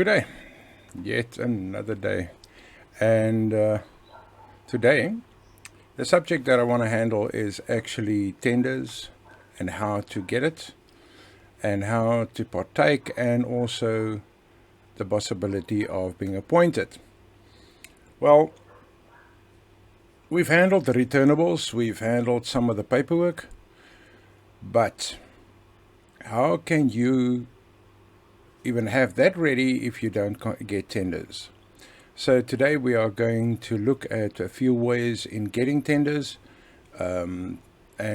Good day, yet another day. And today, the subject that I want to handle is actually tenders and how to get it, and how to partake, and also the possibility of being appointed. Well, we've handled the returnables, we've handled some of the paperwork, but how can you even have that ready if you don't get tenders? So today we are going to look at a few ways in getting tenders and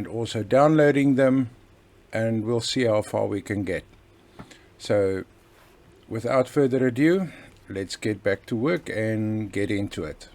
also downloading them, and we'll see how far we can get. So without further ado, let's get back to work and get into it.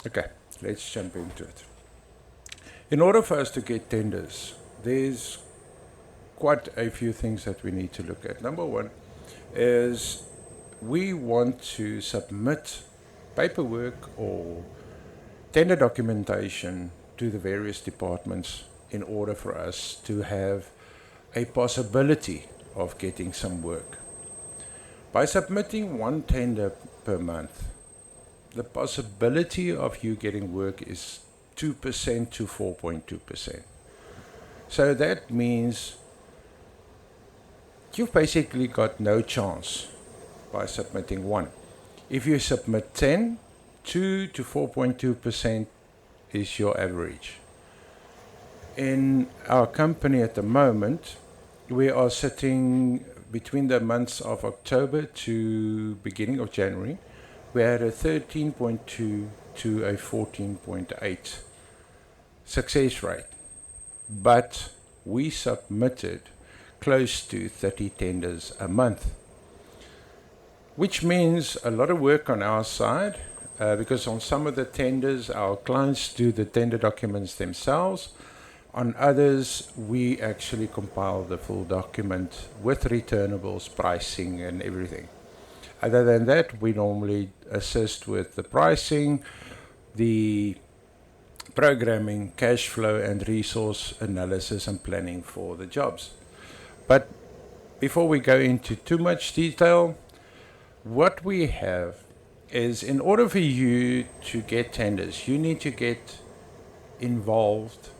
Okay, let's jump into it. In order for us to get tenders, there's quite a few things that we need to look at. Number one is we want to submit paperwork or tender documentation to the various departments in order for us to have a possibility of getting some work. By submitting one tender per month, the possibility of you getting work is 2% to 4.2%. So that means you've basically got no chance by submitting one. If you submit 10, 2 to 4.2% is your average. In our company at the moment, we are sitting between the months of October to beginning of January. We had a 13.2 to a 14.8 success rate, but we submitted close to 30 tenders a month, which means a lot of work on our side, because on some of the tenders our clients do the tender documents themselves. On others, we actually compile the full document with returnables, pricing and everything. Other than that, we normally assist with the pricing, the programming, cash flow and resource analysis and planning for the jobs. But before we go into too much detail, what we have is, in order for you to get tenders, you need to get involved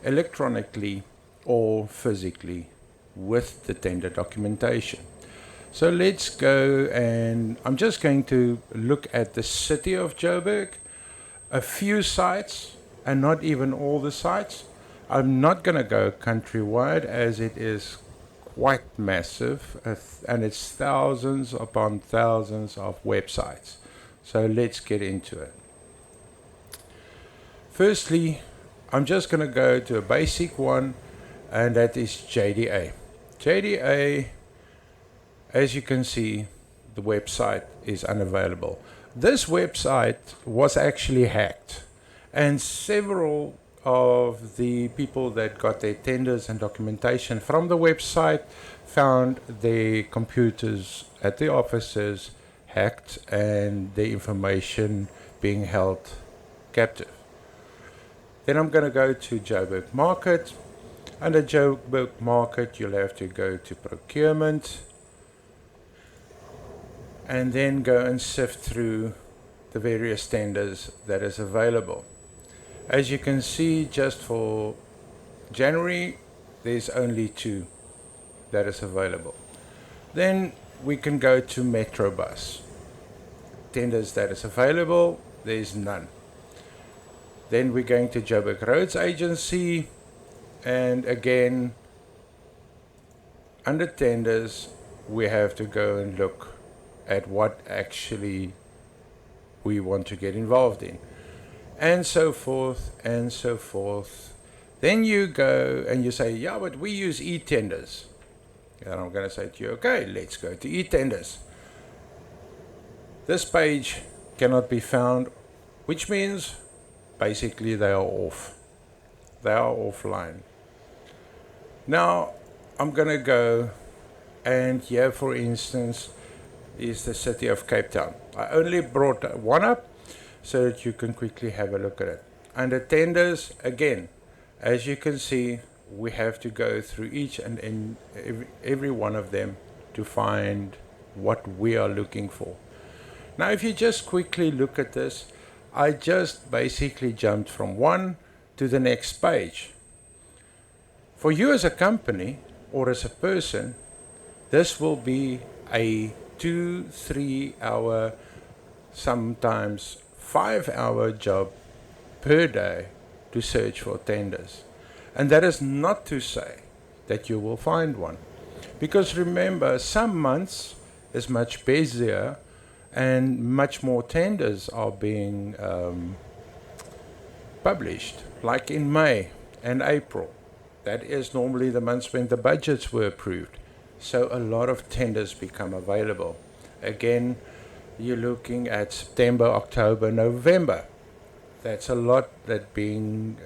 electronically or physically with the tender documentation. So let's go, and I'm just going to look at the city of Joburg, a few sites, and not even all the sites. I'm not going to go countrywide as it is quite massive, and it's thousands upon thousands of websites. So let's get into it. Firstly, I'm just going to go to a basic one, and that is JDA. JDA, as you can see, the website is unavailable. This website was actually hacked, and several of the people that got their tenders and documentation from the website found their computers at the offices hacked and the information being held captive. Then I'm going to go to Joburg Market. Under Joburg Market, you'll have to go to procurement, and then go and sift through the various tenders that is available. As you can see, just for January, there's only 2 that is available. Then we can go to Metrobus. Tenders that is available, there's none. Then we're going to Joburg Roads Agency, and again, under tenders, we have to go and look at what actually we want to get involved in, and so forth and so forth. Then you go and you say, yeah, but we use e-tenders. And I'm going to say to you, okay, let's go to e-tenders. This page cannot be found, which means basically they are off. They are offline. Now I'm gonna go, and here for instance is the city of Cape Town. I only brought one up so that you can quickly have a look at it. Under tenders, again, as you can see, we have to go through each and every one of them to find what we are looking for. Now if you just quickly look at this, I just basically jumped from one to the next page. For you as a company or as a person, this will be a 2-3 hour, sometimes 5-hour job per day to search for tenders. And that is not to say that you will find one. Because remember, some months is much busier and much more tenders are being published, like in May and April. That is normally the months when the budgets were approved. So a lot of tenders become available. Again, you're looking at September, October, November. That's a lot that being,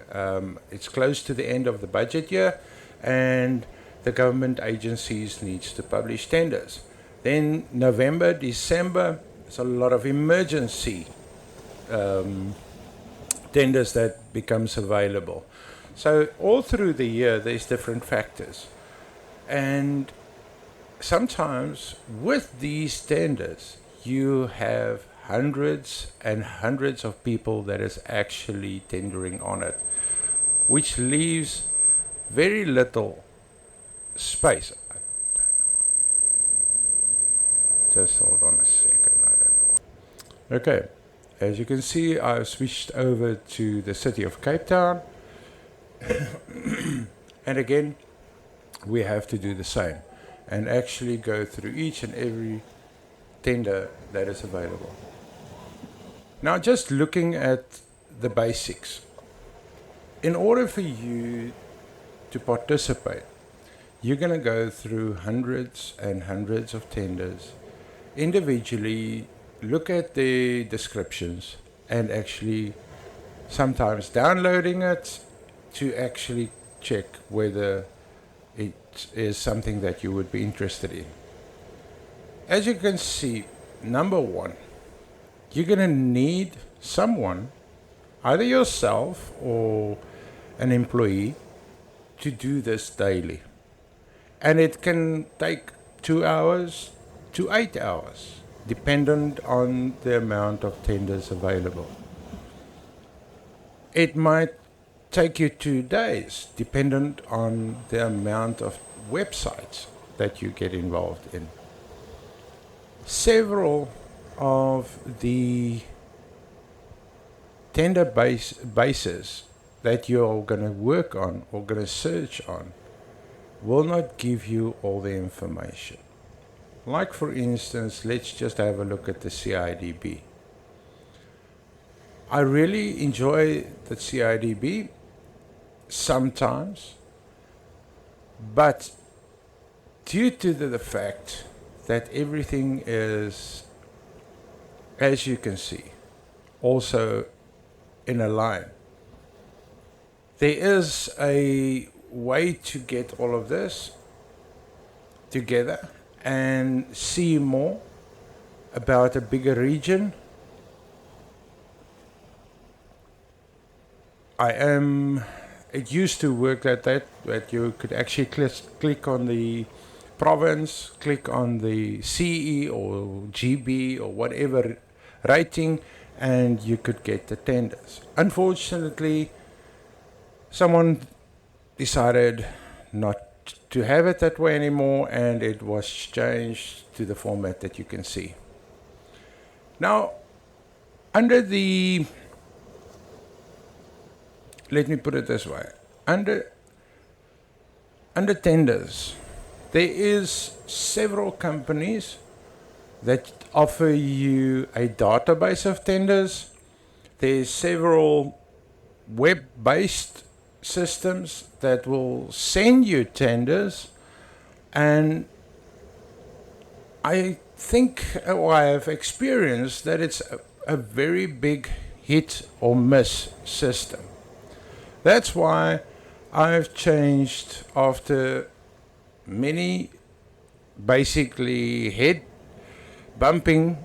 it's close to the end of the budget year, and the government agencies needs to publish tenders. Then November, December, there's a lot of emergency tenders that becomes available. So all through the year, there's different factors. And sometimes with these tenders, you have hundreds and hundreds of people that is actually tendering on it, which leaves very little space. Just hold on a second, I don't know what. Okay, as you can see, I've switched over to the city of Cape Town. And again, we have to do the same and actually go through each and every tender that is available. Now, just looking at the basics. In order for you to participate, you're going to go through hundreds and hundreds of tenders, individually look at the descriptions, and actually sometimes downloading it to actually check whether it is something that you would be interested in. As you can see, number one, you're going to need someone, either yourself or an employee, to do this daily. And it can take 2 hours to 8 hours, dependent on the amount of tenders available. It might take you 2 days, dependent on the amount of websites that you get involved in. Several of the tender bases that you're going to work on or going to search on will not give you all the information. Like for instance, let's just have a look at the CIDB. I really enjoy the CIDB sometimes, but due to the fact that everything is, as you can see, also in a line, there is a way to get all of this together and see more about a bigger region. It used to work that you could actually click on the province, click on the CE or GB or whatever rating, and you could get the tenders. Unfortunately, someone decided not to have it that way anymore, and it was changed to the format that you can see. Now, under the, let me put it this way, under tenders, there is several companies that offer you a database of tenders. There's several web-based systems that will send you tenders, and I think, or I have experienced that it's a very big hit or miss system. That's why I've changed after many basically head bumping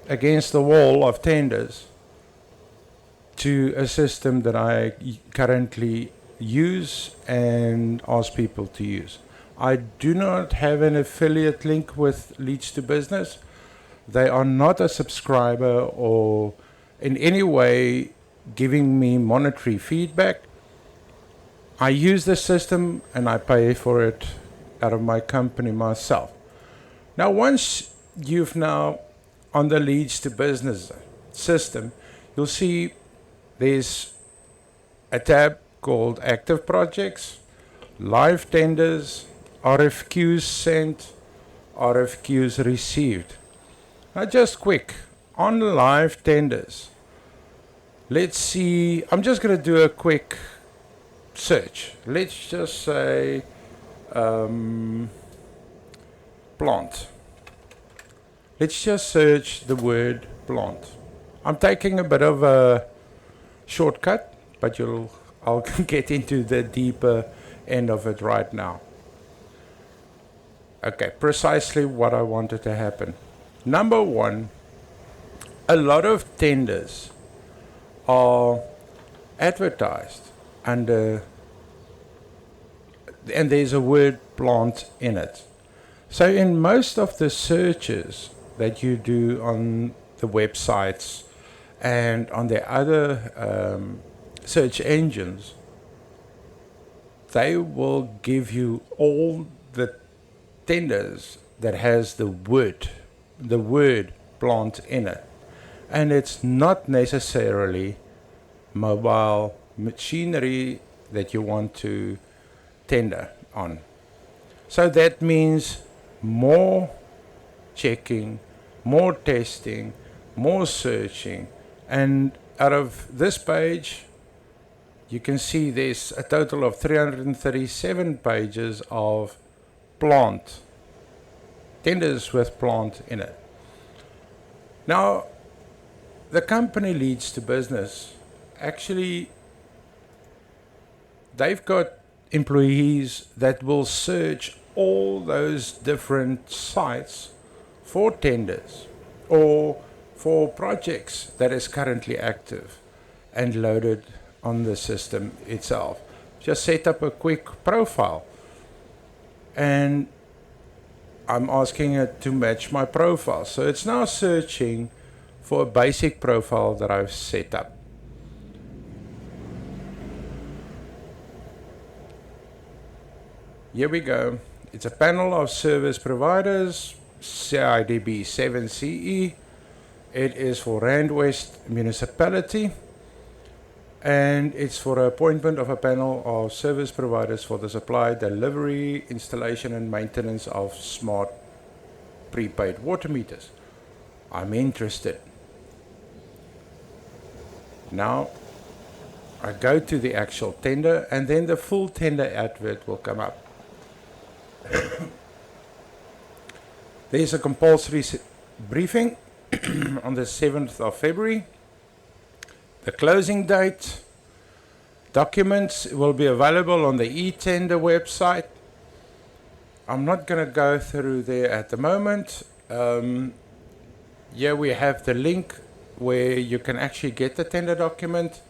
against the wall of tenders to a system that I currently use and ask people to use. I do not have an affiliate link with Leads to Business. They are not a subscriber or in any way giving me monetary feedback. I use the system and I pay for it out of my company myself. Now, once you've now on the Leads to Business system, you'll see there's a tab called Active Projects, Live Tenders, RFQs sent, RFQs received. Now just quick, on live tenders, let's see, I'm just going to do a quick search. Let's just say plant. Let's just search the word plant. I'm taking a bit of a shortcut, but I'll get into the deeper end of it right now. Okay, precisely what I wanted to happen. Number one, a lot of tenders are advertised under, and there's a word plant in it. So in most of the searches that you do on the websites and on the other search engines, they will give you all the tenders that has the word plant in it. And it's not necessarily mobile machinery that you want to tender on. So that means more checking, more testing, more searching. And out of this page, you can see there's a total of 337 pages of plant, tenders with plant in it. Now, the company Leads to Business, actually, they've got employees that will search all those different sites for tenders or for projects that is currently active and loaded on the system itself. Just set up a quick profile and I'm asking it to match my profile. So it's now searching for a basic profile that I've set up. Here we go. It's a panel of service providers, CIDB 7CE. It is for Randwest Municipality. And it's for the appointment of a panel of service providers for the supply, delivery, installation and maintenance of smart prepaid water meters. I'm interested. Now I go to the actual tender and then the full tender advert will come up. There's a compulsory briefing on the 7th of February. The closing date, documents will be available on the e-tender website. I'm not going to go through there at the moment. Here we have the link where you can actually get the tender document.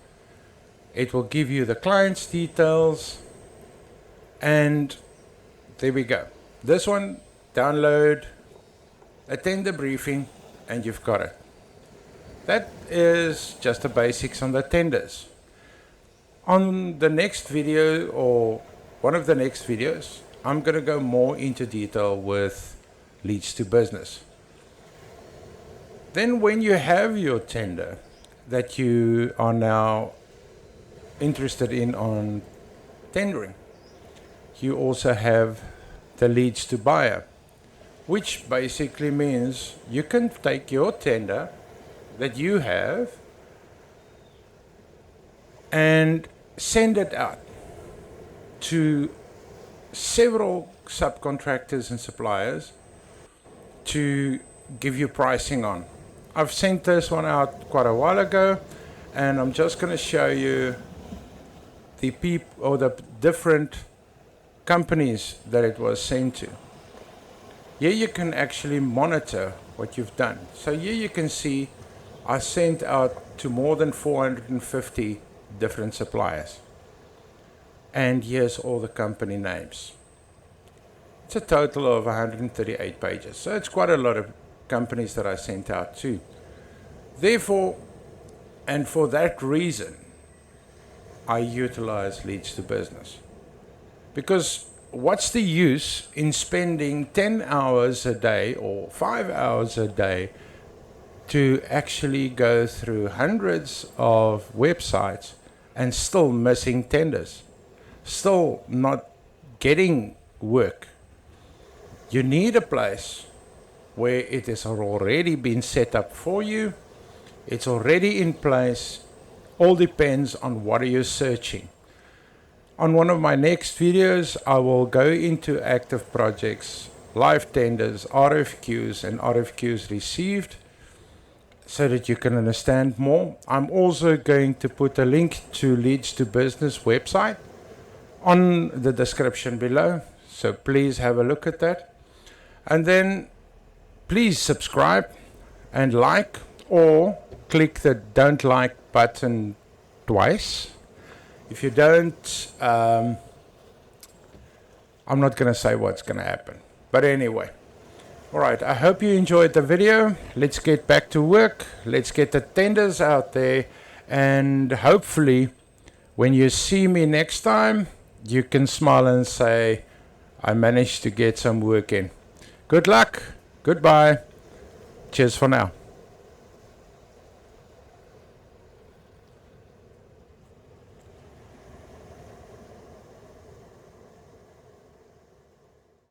It will give you the client's details. And there we go. This one, download, attend the briefing, and you've got it. That is just the basics on the tenders. On the next video, or one of the next videos, I'm going to go more into detail with Leads to Business. Then when you have your tender that you are now interested in on tendering, you also have the Leads to Buyer, which basically means you can take your tender that you have and send it out to several subcontractors and suppliers to give you pricing on. I've sent this one out quite a while ago, and I'm just going to show you the the different companies that it was sent to. Here you can actually monitor what you've done. So here you can see I sent out to more than 450 different suppliers. And here's all the company names. It's a total of 138 pages. So it's quite a lot of companies that I sent out to. Therefore, and for that reason, I utilize Leads to Business. Because what's the use in spending 10 hours a day or 5 hours a day to actually go through hundreds of websites and still missing tenders, still not getting work? You need a place where it has already been set up for you. It's already in place. All depends on what are you searching. On one of my next videos, I will go into active projects, live tenders, RFQs, and RFQs received so that you can understand more. I'm also going to put a link to Leads to Business website on the description below. So please have a look at that. And then please subscribe and like, or click the don't like button twice. If you don't, I'm not going to say what's going to happen. But anyway, all right, I hope you enjoyed the video. Let's get back to work. Let's get the tenders out there. And hopefully, when you see me next time, you can smile and say, I managed to get some work in. Good luck. Goodbye. Cheers for now.